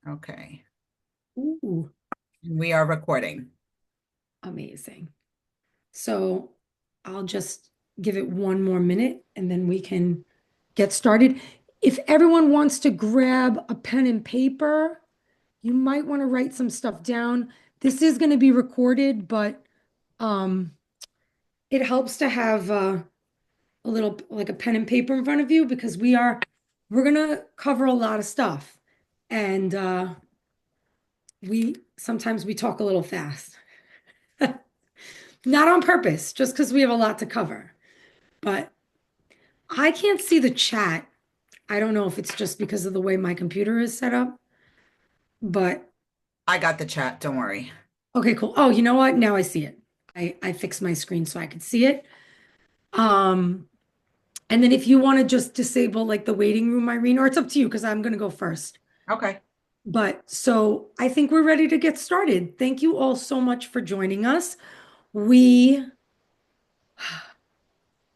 Okay. Ooh, We are recording. amazing. So I'll just give it one more minute and then we can get started. If everyone wants to grab a pen and paper, you might want to write some stuff down. This is going to be recorded, but um, it helps to have a little like a pen and paper in front of you because we're going to cover a lot of stuff. And we sometimes we talk a little fast. Not on purpose, just because we have a lot to cover. But I can't see the chat. I don't know if it's just because of the way my computer is set up, but I got the chat. Don't worry. okay, cool. Oh, you know what? Now I see it. I fixed my screen so I could see it. Um, and then if you want to just disable like the waiting room, Irene, or it's up to you because I'm gonna go first. Okay. But so I think we're ready to get started. Thank you all so much for joining us. We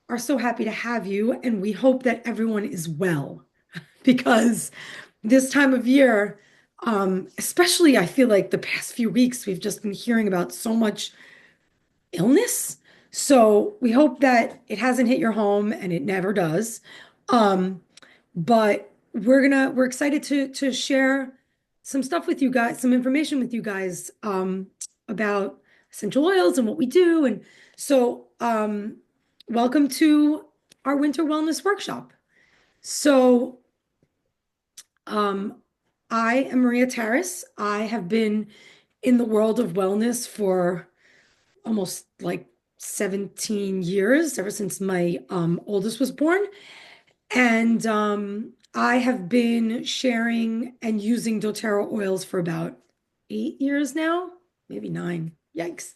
are so happy to have you, and we hope that everyone is well because this time of year, especially I feel like the past few weeks, we've just been hearing about so much illness. So we hope that it hasn't hit your home and it never does. Um, but we're excited to share some stuff with you guys, some information with you guys about essential oils and what we do. And so welcome to our winter wellness workshop. So um, I am Maria Terrace. I have been in the world of wellness for almost like 17 years, ever since my oldest was born. And I have been sharing and using doTERRA oils for about 8 years now, maybe nine. Yikes.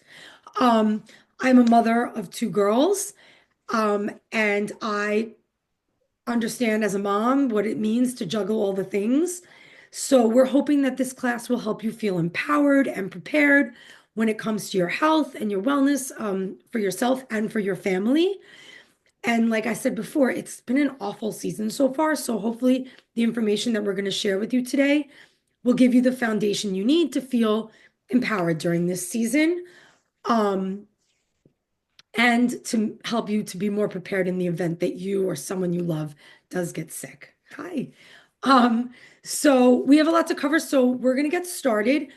Um, I'm a mother of two girls, and I understand as a mom what it means to juggle all the things. So we're hoping that this class will help you feel empowered and prepared when it comes to your health and your wellness, for yourself and for your family. And like I said before, it's been an awful season so far. So hopefully the information that we're going to share with you today will give you the foundation you need to feel empowered during this season. Um, and to help you to be more prepared in the event that you or someone you love does get sick. Hi. Um, so we have a lot to cover, so we're going to get started.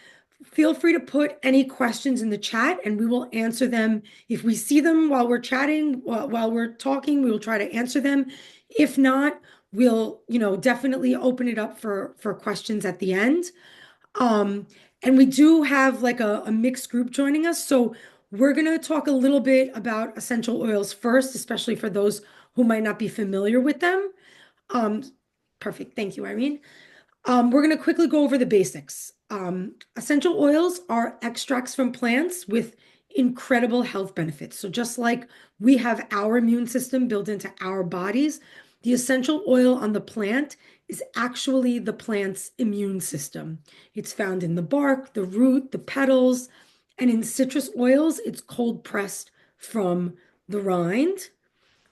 Feel free to put any questions in the chat and we will answer them. If we see them while we're chatting, while we're talking, we will try to answer them. If not, we'll, definitely open it up for questions at the end. Um, and we do have like a mixed group joining us. So we're going to talk a little bit about essential oils first, especially for those who might not be familiar with them. Um, Perfect. Thank you, Irene. We're going to quickly go over the basics. Essential oils are extracts from plants with incredible health benefits. So just like we have our immune system built into our bodies, the essential oil on the plant is actually the plant's immune system. It's found in the bark, the root, the petals, and in citrus oils, it's cold pressed from the rind.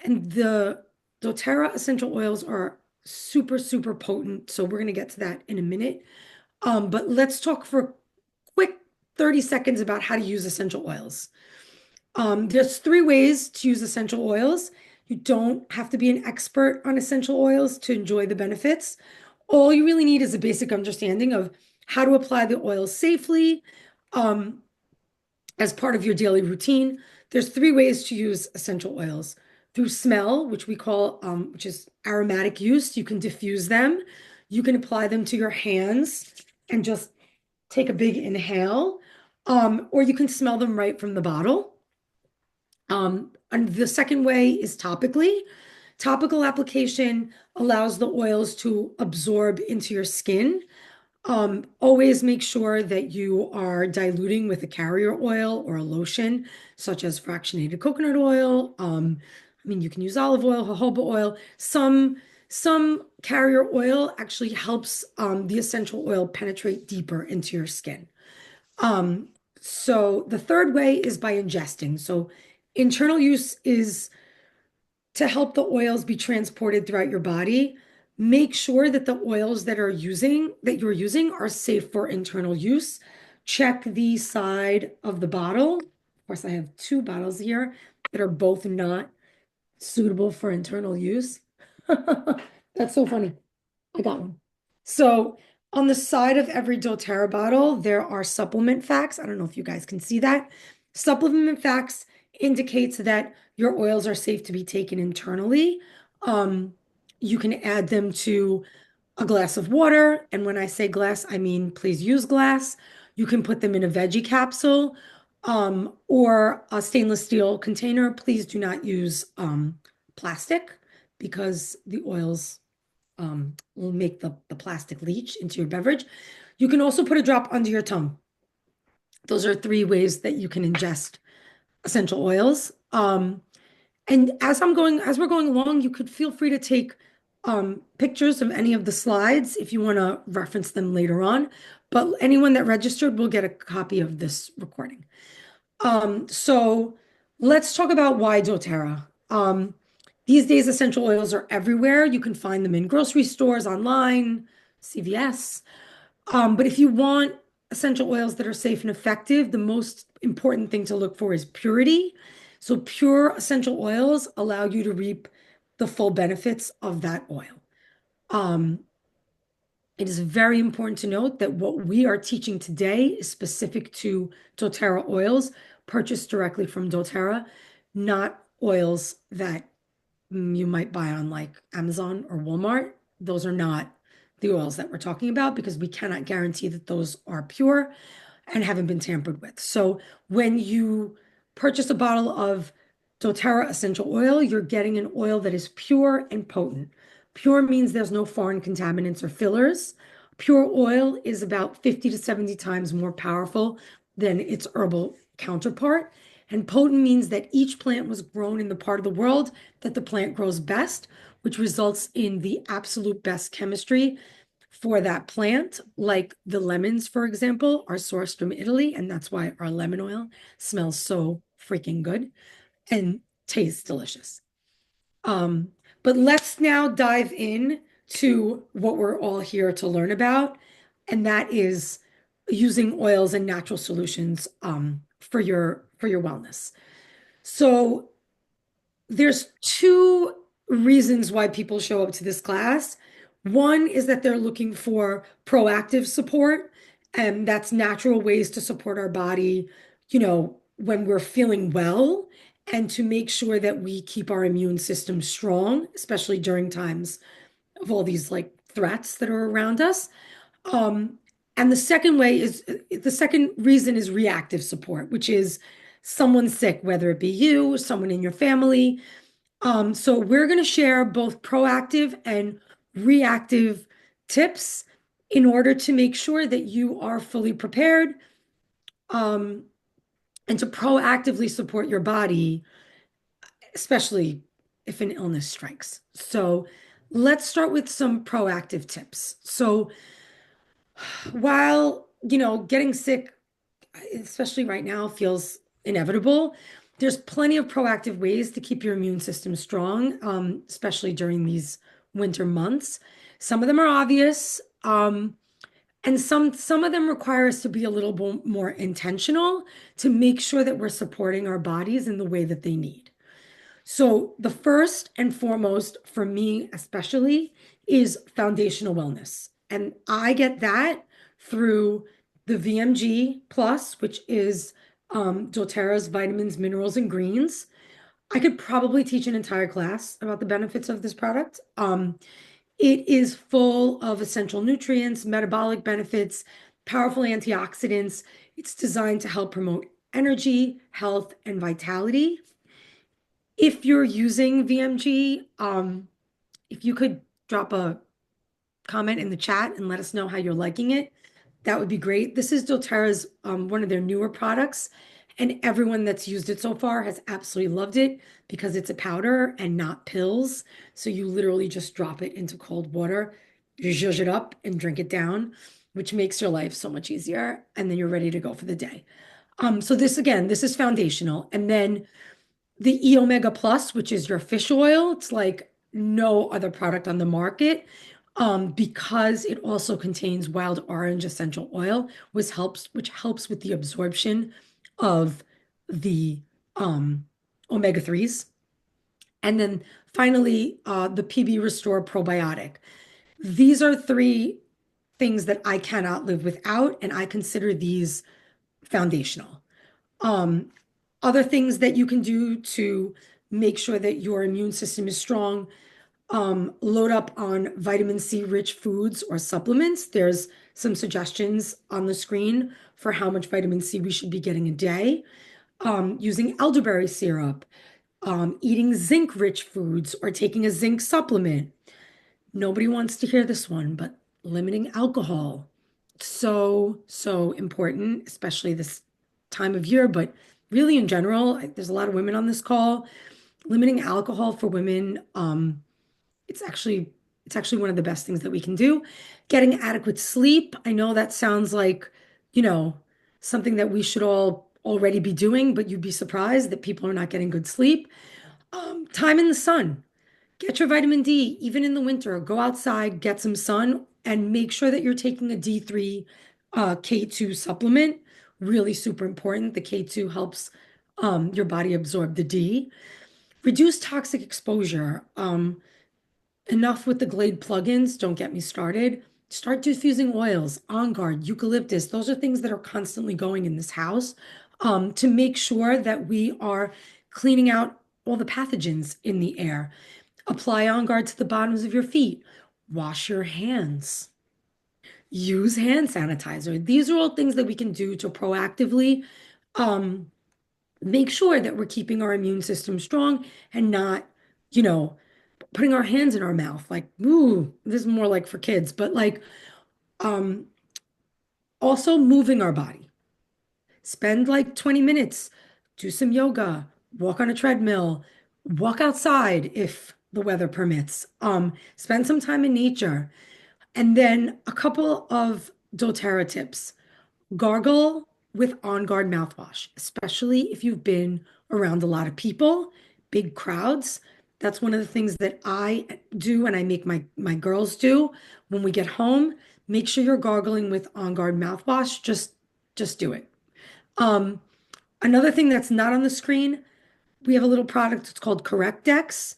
And the doTERRA essential oils are super, super potent. So we're going to get to that in a minute. But let's talk for a quick 30 seconds about how to use essential oils. There's three ways to use essential oils. You don't have to be an expert on essential oils to enjoy the benefits. All you really need is a basic understanding of how to apply the oil safely, um, as part of your daily routine. There's three ways to use essential oils. Through smell, which we call, which is aromatic use. You can diffuse them. You can apply them to your hands and just take a big inhale, or you can smell them right from the bottle. And the second way is topically. Topical application allows the oils to absorb into your skin. Always make sure that you are diluting with a carrier oil or a lotion, such as fractionated coconut oil. I mean, you can use olive oil, jojoba oil. Some carrier oil actually helps the essential oil penetrate deeper into your skin. Um, so the third way is by ingesting. So internal use is to help the oils be transported throughout your body. Make sure that the oils that you're using are safe for internal use. Check the side of the bottle. Of course, I have two bottles here that are both not suitable for internal use. That's so funny. I got one. So on the side of every doTERRA bottle, there are supplement facts. I don't know if you guys can see that. Supplement facts indicates that your oils are safe to be taken internally. Um, you can add them to a glass of water. And when I say glass, I mean please use glass. You can put them in a veggie capsule, or a stainless steel container. Please do not use plastic because the oils will make the plastic leach into your beverage. You can also put a drop under your tongue. Those are three ways that you can ingest essential oils. And as we're going along, you could feel free to take pictures of any of the slides if you want to reference them later on. But anyone that registered will get a copy of this recording. So let's talk about why doTERRA. These days, essential oils are everywhere. You can find them in grocery stores, online, CVS. But if you want essential oils that are safe and effective, the most important thing to look for is purity. So pure essential oils allow you to reap the full benefits of that oil. Um, it is very important to note that what we are teaching today is specific to doTERRA oils purchased directly from doTERRA, not oils that you might buy on like Amazon or Walmart. Those are not the oils that we're talking about because we cannot guarantee that those are pure and haven't been tampered with. So when you purchase a bottle of doTERRA essential oil, you're getting an oil that is pure and potent. Pure means there's no foreign contaminants or fillers. Pure oil is about 50 to 70 times more powerful than its herbal counterpart. And potent means that each plant was grown in the part of the world that the plant grows best, which results in the absolute best chemistry for that plant. Like the lemons, for example, are sourced from Italy, and that's why our lemon oil smells so freaking good and tastes delicious. Um, but let's now dive in to what we're all here to learn about, and that is using oils and natural solutions for your wellness. So there's two reasons why people show up to this class. One is that they're looking for proactive support, and that's natural ways to support our body, when we're feeling well, and to make sure that we keep our immune system strong, especially during times of all these like threats that are around us. Um, and the second reason is reactive support, which is someone sick, whether it be you, someone in your family. So we're going to share both proactive and reactive tips in order to make sure that you are fully prepared, um, and to proactively support your body, especially if an illness strikes. So let's start with some proactive tips. So while, getting sick, especially right now, feels inevitable, there's plenty of proactive ways to keep your immune system strong, especially during these winter months. Some of them are obvious, and some of them require us to be a little bit more intentional to make sure that we're supporting our bodies in the way that they need. So the first and foremost for me, especially, is foundational wellness. And I get that through the VMG Plus, which is doTERRA's vitamins, minerals, and greens. I could probably teach an entire class about the benefits of this product. It is full of essential nutrients, metabolic benefits, powerful antioxidants. It's designed to help promote energy, health, and vitality. If you're using VMG, if you could drop a comment in the chat and let us know how you're liking it, that would be great. This is doTERRA's one of their newer products, and everyone that's used it so far has absolutely loved it because it's a powder and not pills. So you literally just drop it into cold water, you zhuzh it up and drink it down, which makes your life so much easier. And then you're ready to go for the day. So this is foundational. And then the E Omega Plus, which is your fish oil, it's like no other product on the market. because it also contains wild orange essential oil, which helps with the absorption of the omega 3s. And then finally, the PB Restore probiotic. These are three things that I cannot live without, and I consider these foundational. Um, Other things that you can do to make sure that your immune system is strong, load up on vitamin C rich foods or supplements. There's some suggestions on the screen for how much vitamin C we should be getting a day. Using elderberry syrup, eating zinc rich foods, or taking a zinc supplement. Nobody wants to hear this one, but limiting alcohol. So important, especially this time of year, but really in general. There's a lot of women on this call. Limiting alcohol for women, it's actually it's actually one of the best things that we can do. Getting adequate sleep. I know that sounds like, you know, something that we should all already be doing, but you'd be surprised that people are not getting good sleep. Time in the sun. Get your vitamin D, even in the winter. Go outside, get some sun, and make sure that you're taking a D3 K2 supplement. Really super important. The K2 helps your body absorb the D. Reduce toxic exposure. Enough with the Glade plugins. Don't get me started. Start diffusing oils, On Guard, eucalyptus. Those are things that are constantly going in this house to make sure that we are cleaning out all the pathogens in the air. Apply On Guard to the bottoms of your feet. Wash your hands. Use hand sanitizer. These are all things that we can do to proactively um, make sure that we're keeping our immune system strong and not, you know, putting our hands in our mouth. Like, ooh, this is more like for kids, but like um, also moving our body. Spend like 20 minutes, do some yoga, walk on a treadmill, walk outside if the weather permits. Spend some time in nature. And then a couple of doTERRA tips. Gargle with On Guard mouthwash, especially if you've been around a lot of people, big crowds. That's one of the things that I do and I make my girls do when we get home. Make sure you're gargling with On Guard mouthwash. Just do it. Um, Another thing that's not on the screen, we have a little product. It's called Correctex.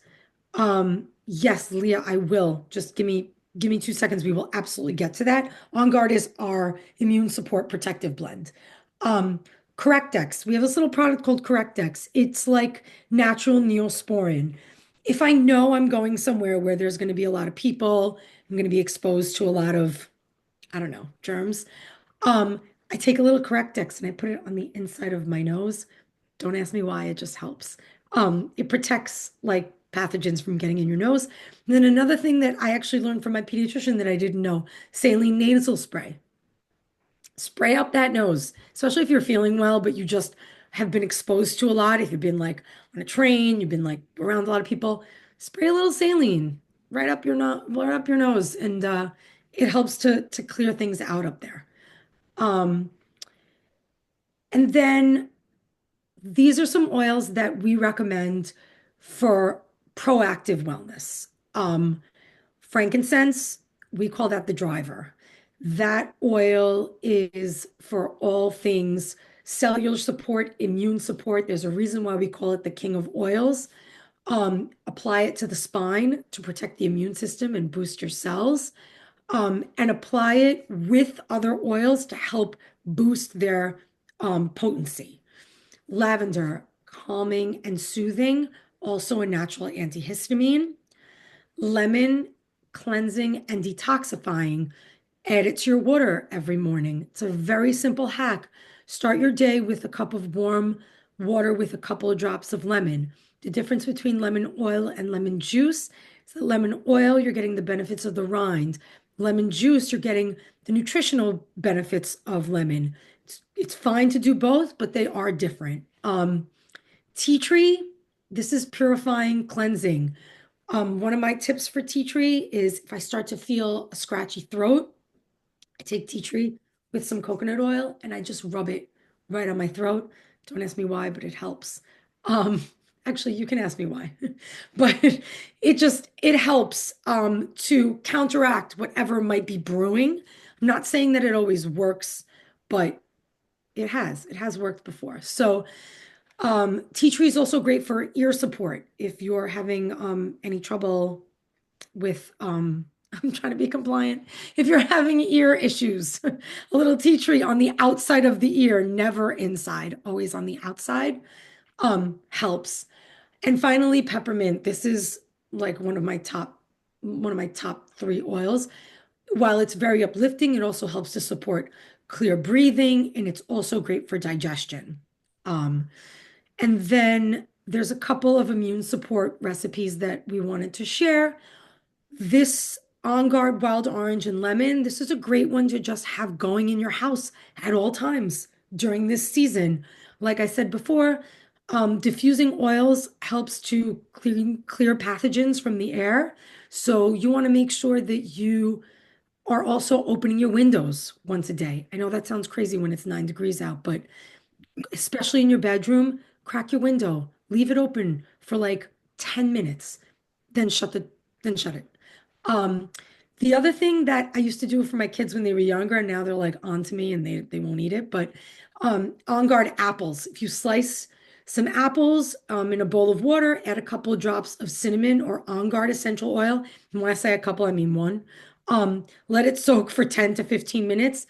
Yes, Leah, I will. Just give me 2 seconds. We will absolutely get to that. On Guard is our immune support protective blend. Um, Correctex. We have this little product called Correctex. It's like natural neosporin. If I know I'm going somewhere where there's going to be a lot of people, I'm going to be exposed to a lot of, I don't know, germs. Um, I take a little Correctex and I put it on the inside of my nose. Don't ask me why, it just helps. It protects like pathogens from getting in your nose. And then another thing that I actually learned from my pediatrician that I didn't know, saline nasal spray. Spray up that nose, especially if you're feeling well, but you just have been exposed to a lot. If you've been like on a train, you've been like around a lot of people, spray a little saline right up your nose, and it helps to clear things out up there. Um, and then these are some oils that we recommend for proactive wellness. Frankincense, we call that the driver. That oil is for all things cellular support, immune support. There's a reason why we call it the king of oils. Apply it to the spine to protect the immune system and boost your cells. And apply it with other oils to help boost their potency. Lavender, calming and soothing, also a natural antihistamine. Lemon, cleansing and detoxifying. Add it to your water every morning. It's a very simple hack. Start your day with a cup of warm water with a couple of drops of lemon. The difference between lemon oil and lemon juice is that lemon oil, you're getting the benefits of the rind. Lemon juice, you're getting the nutritional benefits of lemon. It's fine to do both, but they are different. Tea tree, this is purifying, cleansing. One of my tips for tea tree is if I start to feel a scratchy throat, I take tea tree with some coconut oil and I just rub it right on my throat. Don't ask me why, but it helps. Um, Actually, you can ask me why. But it helps to counteract whatever might be brewing. I'm not saying that it always works, but it has worked before. So tea tree is also great for ear support if you're having any trouble with I'm trying to be compliant. If you're having ear issues, a little tea tree on the outside of the ear, never inside, always on the outside, helps. And finally, peppermint. This is like one of my top three oils. While it's very uplifting, it also helps to support clear breathing, and it's also great for digestion. Um, and then there's a couple of immune support recipes that we wanted to share. This On Guard wild orange and lemon, this is a great one to just have going in your house at all times during this season. Like I said before, diffusing oils helps to clear pathogens from the air. So you want to make sure that you are also opening your windows once a day. I know that sounds crazy when it's 9 degrees out, but especially in your bedroom, crack your window, leave it open for like 10 minutes, then shut it. Um, the other thing that I used to do for my kids when they were younger, and now they're like on to me and they won't eat it, but On Guard apples. If you slice some apples in a bowl of water, add a couple of drops of cinnamon or On Guard essential oil. And when I say a couple, I mean one. Let it soak for 10 to 15 minutes,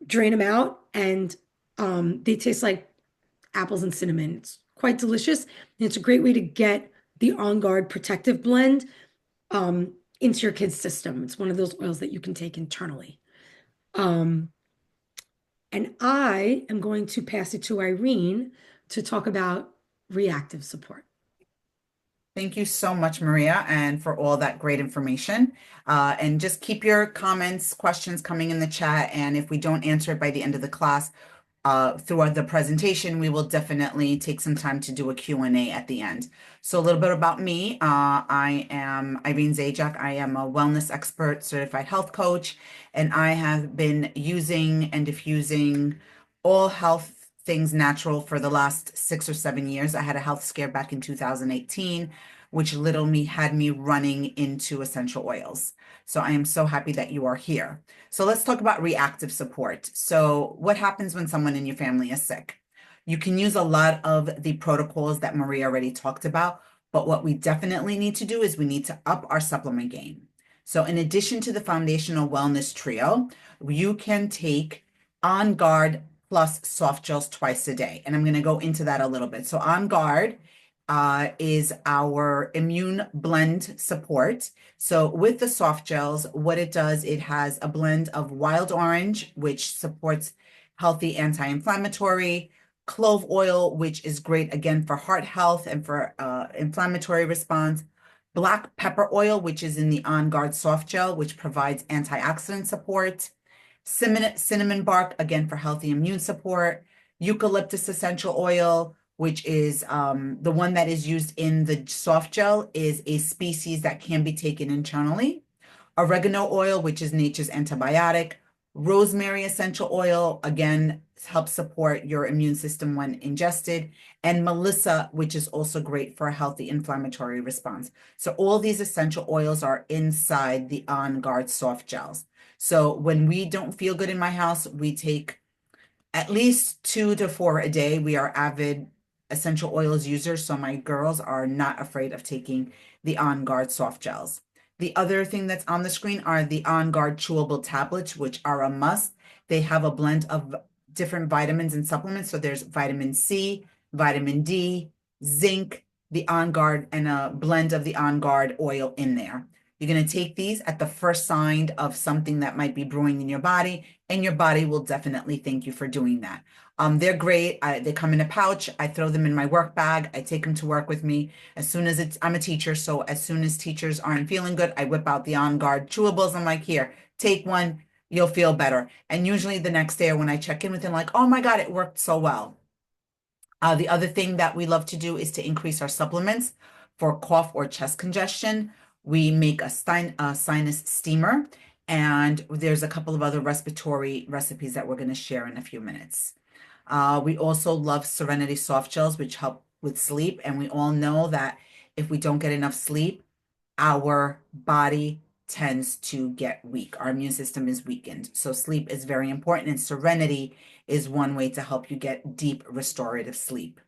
drain them out, and they taste like apples and cinnamon. It's quite delicious. And it's a great way to get the On Guard protective blend into your kid's system. It's one of those oils that you can take internally. Um, and I am going to pass it to Irene to talk about reactive support. Thank you so much, Maria, and for all that great information. And just keep your comments, questions coming in the chat. And if we don't answer it by the end of the class, throughout the presentation, we will definitely take some time to do a Q&A at the end. So a little bit about me. I am Irene Zajac. I am a wellness expert, certified health coach, and I have been using and diffusing all health things natural for the last 6 or 7 years. I had a health scare back in 2018, which literally had me running into essential oils. So I am so happy that you are here. So let's talk about reactive support. So what happens when someone in your family is sick? You can use a lot of the protocols that Maria already talked about, but what we definitely need to do is we need to up our supplement game. So in addition to the foundational wellness trio, you can take On Guard plus soft gels twice a day. And I'm going to go into that a little bit. So On Guard is our immune blend support. So with the soft gels, what it does, it has a blend of wild orange, which supports healthy anti-inflammatory, clove oil, which is great again for heart health and for inflammatory response, black pepper oil, which is in the On Guard soft gel, which provides antioxidant support, cinnamon bark, again for healthy immune support, eucalyptus essential oil, which is the one that is used in the soft gel, is a species that can be taken internally. Oregano oil, which is nature's antibiotic. Rosemary essential oil, again, helps support your immune system when ingested. And Melissa, which is also great for a healthy inflammatory response. So all these essential oils are inside the On Guard soft gels. So when we don't feel good in my house, we take at least 2 to 4 a day. We are avid essential oils users, so my girls are not afraid of taking the On Guard soft gels. The other thing that's on the screen are the On Guard chewable tablets, which are a must. They have a blend of different vitamins and supplements. So there's vitamin C, vitamin D, zinc, the On Guard, and a blend of the On Guard oil in there. You're going to take these at the first sign of something that might be brewing in your body, and your body will definitely thank you for doing that. They're great. They come in a pouch. I throw them in my work bag. I take them to work with me. As soon as I'm a teacher, so as soon as teachers aren't feeling good, I whip out the On Guard chewables. I'm like, here, take one. You'll feel better. And usually the next day or when I check in with them, like, oh my God, it worked so well. The other thing that we love to do is to increase our supplements for cough or chest congestion. We make a sinus steamer, and there's a couple of other respiratory recipes that we're going to share in a few minutes. We also love Serenity soft gels, which with sleep. And we all know that if we don't get enough sleep, our body tends to get weak. Our immune system is weakened. So sleep is very important, and serenity is one way to help you get deep restorative sleep.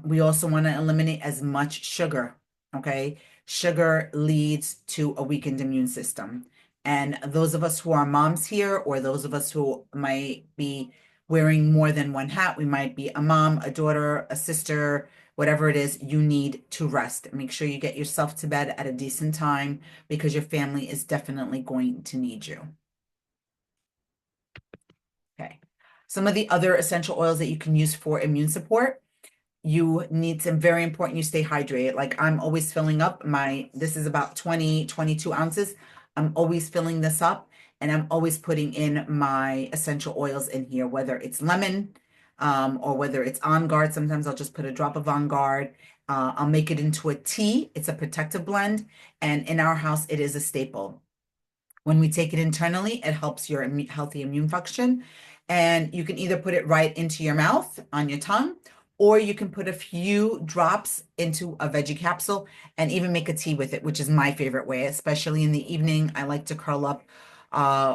We also want to eliminate as much sugar, okay? Sugar leads to a weakened immune system. And those of us who are moms here, or those of us who might be wearing more than one hat, we might be a mom, a daughter, a sister, whatever it is, you need to rest. Make sure you get yourself to bed at a decent time because your family is definitely going to need you. Okay. Some of the other essential oils that you can use for immune support. You need some very important, you stay hydrated. Like I'm always filling up this is about 20, 22 ounces. I'm always filling this up, and I'm always putting in my essential oils in here, whether it's lemon, or whether it's On Guard. Sometimes I'll just put a drop of On Guard. I'll make it into a tea. It's a protective blend. And in our house, it is a staple. When we take it internally, it helps your healthy immune function. And you can either put it right into your mouth on your tongue, or you can put a few drops into a veggie capsule and even make a tea with it, which is my favorite way, especially in the evening. I like to curl up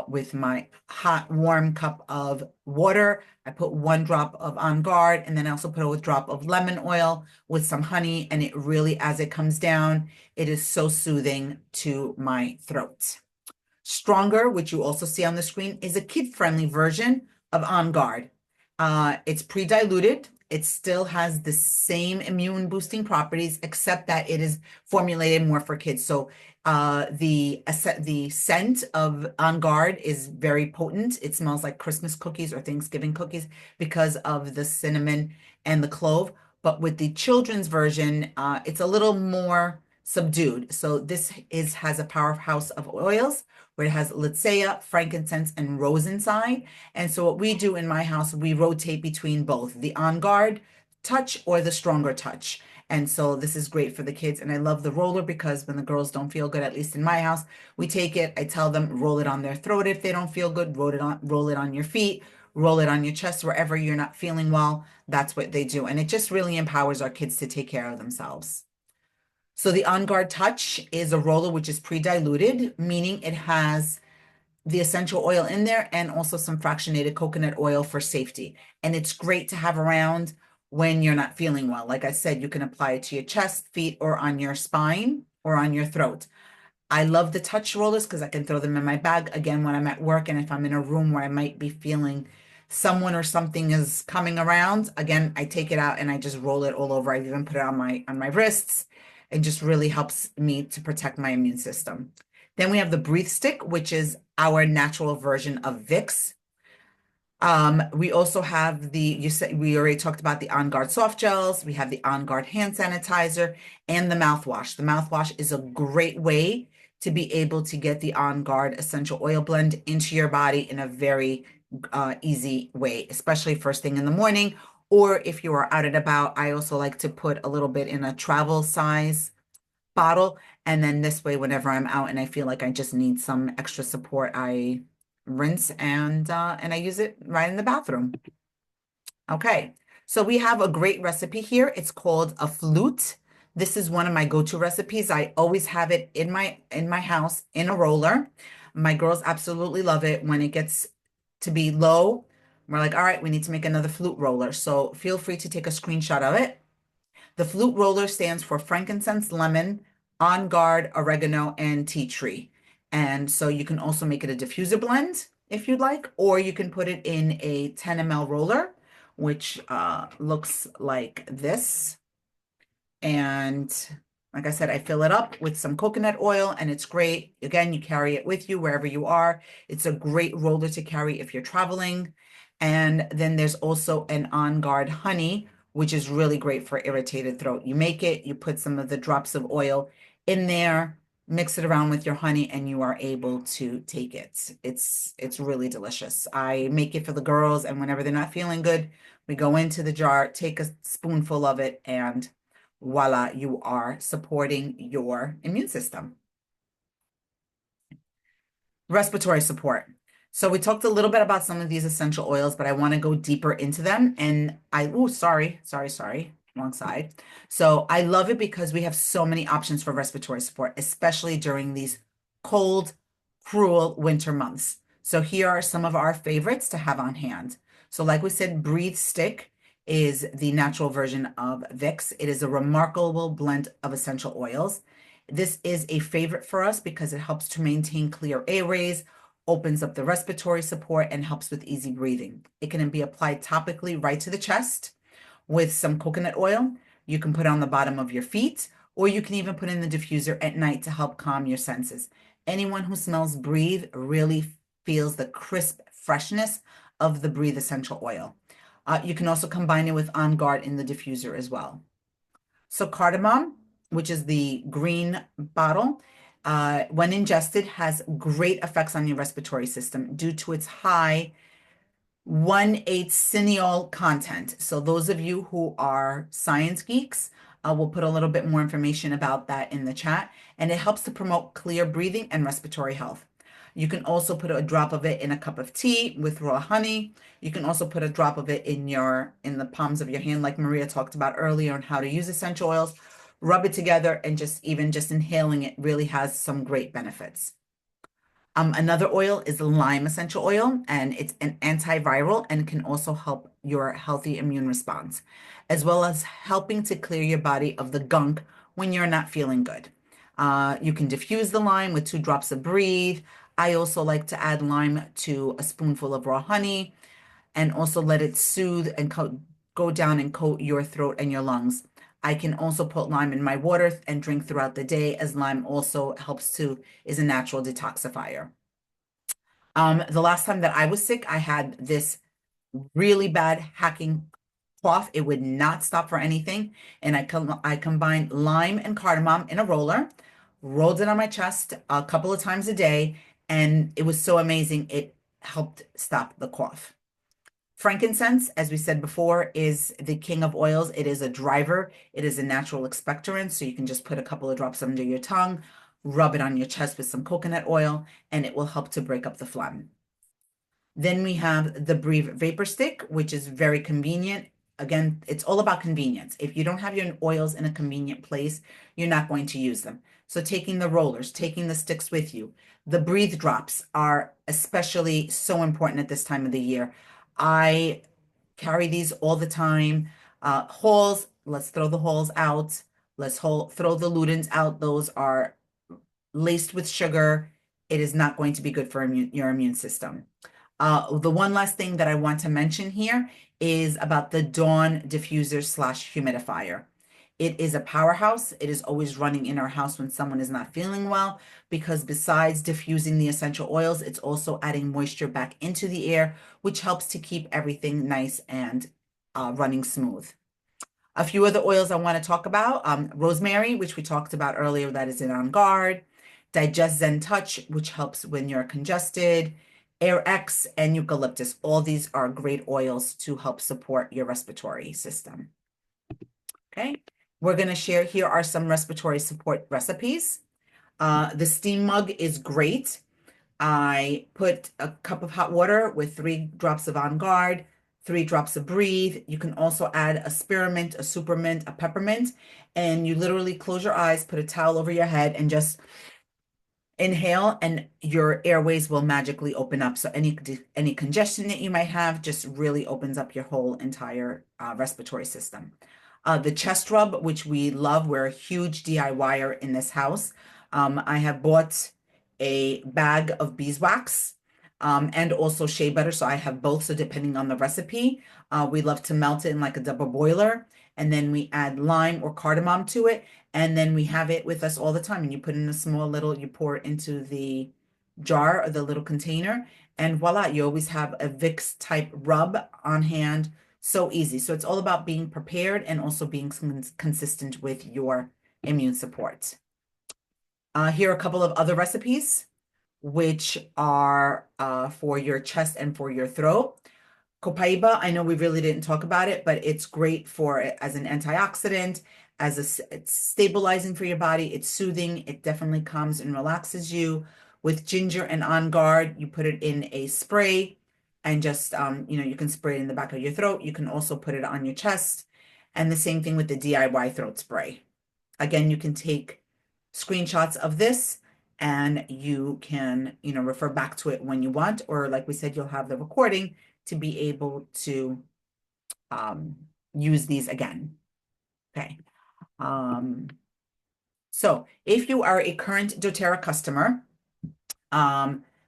with my hot, warm cup of water. I put one drop of On Guard, and then I also put a drop of lemon oil with some honey. And it really, as it comes down, it is so soothing to my throat. Stronger, which you also see on the screen, is a kid-friendly version of On Guard. It's pre-diluted. It still has the same immune boosting properties, except that it is formulated more for kids. So the scent of On Guard is very potent. It smells like Christmas cookies or Thanksgiving cookies because of the cinnamon and the clove. But with the children's version, it's a little more subdued. So this has a powerhouse of oils where it has lychee, frankincense, and rose inside. And so what we do in my house, we rotate between both the On Guard touch or the stronger touch. And so this is great for the kids. And I love the roller because when the girls don't feel good, at least in my house, we take it, I tell them, roll it on their throat if they don't feel good, roll it on your feet, roll it on your chest, wherever you're not feeling well. That's what they do. And it just really empowers our kids to take care of themselves. So the On Guard Touch is a roller which is pre-diluted, meaning it has the essential oil in there and also some fractionated coconut oil for safety. And it's great to have around when you're not feeling well. Like I said, you can apply it to your chest, feet, or on your spine or on your throat. I love the touch rollers because I can throw them in my bag again when I'm at work, and if I'm in a room where I might be feeling someone or something is coming around, again, I take it out and I just roll it all over. I've even put it on my wrists. It just really helps me to protect my immune system. Then we have the Breathe Stick, which is our natural version of Vicks. We also have we already talked about the On Guard soft gels. We have the On Guard hand sanitizer and the mouthwash. The mouthwash is a great way to be able to get the On Guard essential oil blend into your body in a very easy way, especially first thing in the morning. Or if you are out and about, I also like to put a little bit in a travel size bottle. And then this way, whenever I'm out and I feel like I just need some extra support, I rinse and I use it right in the bathroom. Okay, so we have a great recipe here. It's called a flute. This is one of my go-to recipes. I always have it in my house in a roller. My girls absolutely love it. When it gets to be low, we're like, all right, we need to make another flute roller. So feel free to take a screenshot of it. The flute roller stands for frankincense, lemon, On Guard, oregano, and tea tree. And so you can also make it a diffuser blend if you'd like, or you can put it in a 10 ml roller, which looks like this. And like I said, I fill it up with some coconut oil and it's great. Again, you carry it with you wherever you are. It's a great roller to carry if you're traveling. And then there's also an On Guard honey, which is really great for irritated throat. You make it, you put some of the drops of oil in there, mix it around with your honey, and you are able to take it. It's really delicious. I make it for the girls, and whenever they're not feeling good, we go into the jar, take a spoonful of it, and voila, you are supporting your immune system. Respiratory support. So we talked a little bit about some of these essential oils, but I want to go deeper into them. And sorry. wrong side. So I love it because we have so many options for respiratory support, especially during these cold, cruel winter months. So here are some of our favorites to have on hand. So like we said, Breathe Stick is the natural version of Vicks. It is a remarkable blend of essential oils. This is a favorite for us because it helps to maintain clear airways, opens up the respiratory support, and helps with easy breathing. It can be applied topically right to the chest with some coconut oil. You can put it on the bottom of your feet, or you can even put in the diffuser at night to help calm your senses. Anyone who smells Breathe really feels the crisp freshness of the Breathe essential oil. You can also combine it with On Guard in the diffuser as well. So cardamom, which is the green bottle, when ingested, has great effects on your respiratory system due to its high 1/8 cineol content. So those of you who are science geeks, will put a little bit more information about that in the chat, and it helps to promote clear breathing and respiratory health. You can also put a drop of it in a cup of tea with raw honey. You can also put a drop of it in the palms of your hand, like Maria talked about earlier on how to use essential oils. Rub it together and just inhaling it really has some great benefits. Another oil is lime essential oil, and it's an antiviral and can also help your healthy immune response, as well as helping to clear your body of the gunk when you're not feeling good. You can diffuse the lime with 2 drops of Breathe. I also like to add lime to a spoonful of raw honey and also let it soothe and go down and coat your throat and your lungs. I can also put lime in my water and drink throughout the day, as lime also is a natural detoxifier. The last time that I was sick, I had this really bad hacking cough. It would not stop for anything. And I combined lime and cardamom in a roller, rolled it on my chest a couple of times a day, and it was so amazing. It helped stop the cough. Frankincense, as we said before, is the king of oils. It is a driver. It is a natural expectorant. So you can just put a couple of drops under your tongue, rub it on your chest with some coconut oil, and it will help to break up the phlegm. Then we have the Breathe Vapor Stick, which is very convenient. Again, it's all about convenience. If you don't have your oils in a convenient place, you're not going to use them. So taking the rollers, taking the sticks with you. The Breathe drops are especially so important at this time of the year. I carry these all the time. Halls, let's throw the halls out. Throw the Ludens out. Those are laced with sugar. It is not going to be good for your immune system. The one last thing that I want to mention here is about the Dawn diffuser slash humidifier. It is a powerhouse. It is always running in our house when someone is not feeling well, because besides diffusing the essential oils, it's also adding moisture back into the air, which helps to keep everything nice and running smooth. A few other oils I want to talk about, rosemary, which we talked about earlier, that is in On Guard. Digest Zen Touch, which helps when you're congested. Air X and eucalyptus. All these are great oils to help support your respiratory system. Okay, we're going to share, here are some respiratory support recipes. The steam mug is great. I put a cup of hot water with 3 drops of On Guard, 3 drops of Breathe. You can also add a spearmint, a supermint, a peppermint, and you literally close your eyes, put a towel over your head, and just inhale, and your airways will magically open up. So any congestion that you might have just really opens up your whole entire respiratory system. The chest rub, which we love, we're a huge DIYer in this house. I have bought a bag of beeswax and also shea butter. So I have both. So depending on the recipe, we love to melt it in like a double boiler. And then we add lime or cardamom to it. And then we have it with us all the time. And you put in a small little, you pour it into the jar or the little container. And voila, you always have a Vicks type rub on hand. So easy. So it's all about being prepared and also being consistent with your immune support. Here are a couple of other recipes, which are for your chest and for your throat. Copaiba, I know we really didn't talk about it, but it's great for as an antioxidant, it's stabilizing for your body. It's soothing. It definitely calms and relaxes you. With ginger and On Guard, you put it in a spray and just, you can spray it in the back of your throat. You can also put it on your chest. And the same thing with the DIY throat spray. Again, you can take screenshots of this and you can, refer back to it when you want, or like we said, you'll have the recording to be able to um, use these again. Okay. So if you are a current doTERRA customer,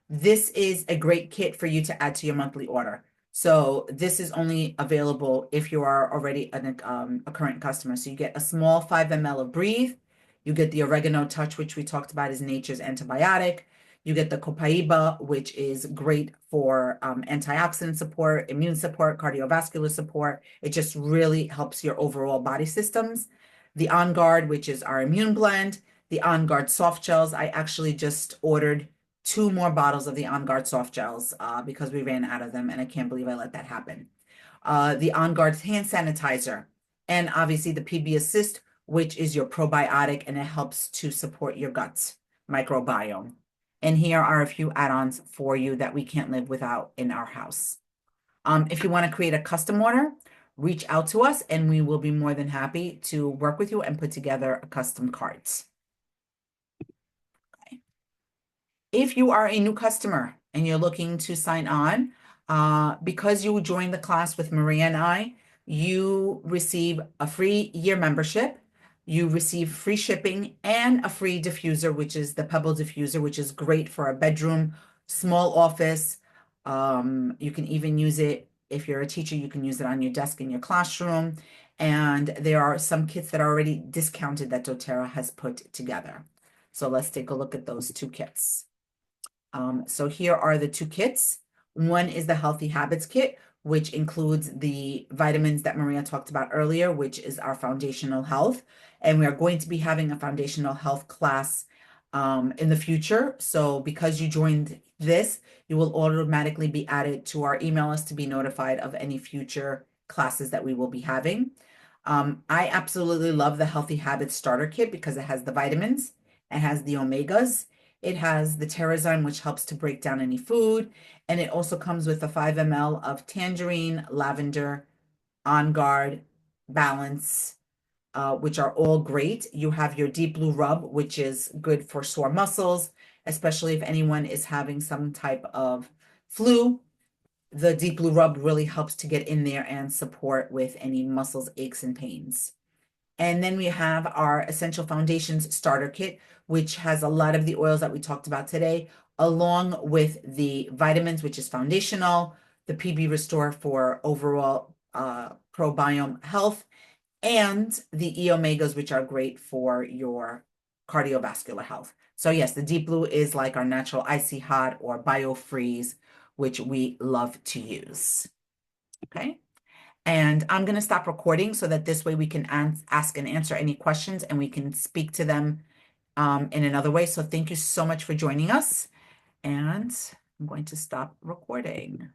this is a great kit for you to add to your monthly order. So this is only available if you are already a current customer. So you get a small 5 ml of Breathe. You get the Oregano Touch, which we talked about is nature's antibiotic. You get the Copaiba, which is great for antioxidant support, immune support, cardiovascular support. It just really helps your overall body systems. The On Guard, which is our immune blend. The On Guard soft gels. I actually just ordered 2 more bottles of the On Guard soft gels because we ran out of them, and I can't believe I let that happen. The On Guard hand sanitizer, and obviously the PB Assist, which is your probiotic, and it helps to support your gut microbiome. And here are a few add-ons for you that we can't live without in our house. If you want to create a custom order, reach out to us, and we will be more than happy to work with you and put together a custom cards. If you are a new customer and you're looking to sign on, because you joined the class with Maria and I, you receive a free year membership. You receive free shipping and a free diffuser, which is the Pebble diffuser, which is great for a bedroom, small office. You can even use it if you're a teacher, you can use it on your desk in your classroom. And there are some kits that are already discounted that doTERRA has put together. So let's take a look at those 2 kits. So here are the 2 kits. One is the Healthy Habits kit, which includes the vitamins that Maria talked about earlier, which is our foundational health. And we are going to be having a foundational health class in the future. So because you joined this, you will automatically be added to our email list to be notified of any future classes that we will be having. I absolutely love the Healthy Habits Starter Kit because it has the vitamins, it has the omegas, it has the Terrazyme, which helps to break down any food, and it also comes with a 5 ml of tangerine, lavender, On Guard, Balance, which are all great. You have your Deep Blue Rub, which is good for sore muscles, especially if anyone is having some type of flu. The Deep Blue Rub really helps to get in there and support with any muscles, aches, and pains. And then we have our Essential Foundations Starter Kit, which has a lot of the oils that we talked about today, along with the vitamins, which is foundational, the PB Restore for overall probiome health, and the E omegas, which are great for your cardiovascular health. So yes, the Deep Blue is like our natural icy hot or biofreeze, which we love to use. Okay. And I'm going to stop recording so that this way we can ask and answer any questions and we can speak to them in another way. So thank you so much for joining us. And I'm going to stop recording.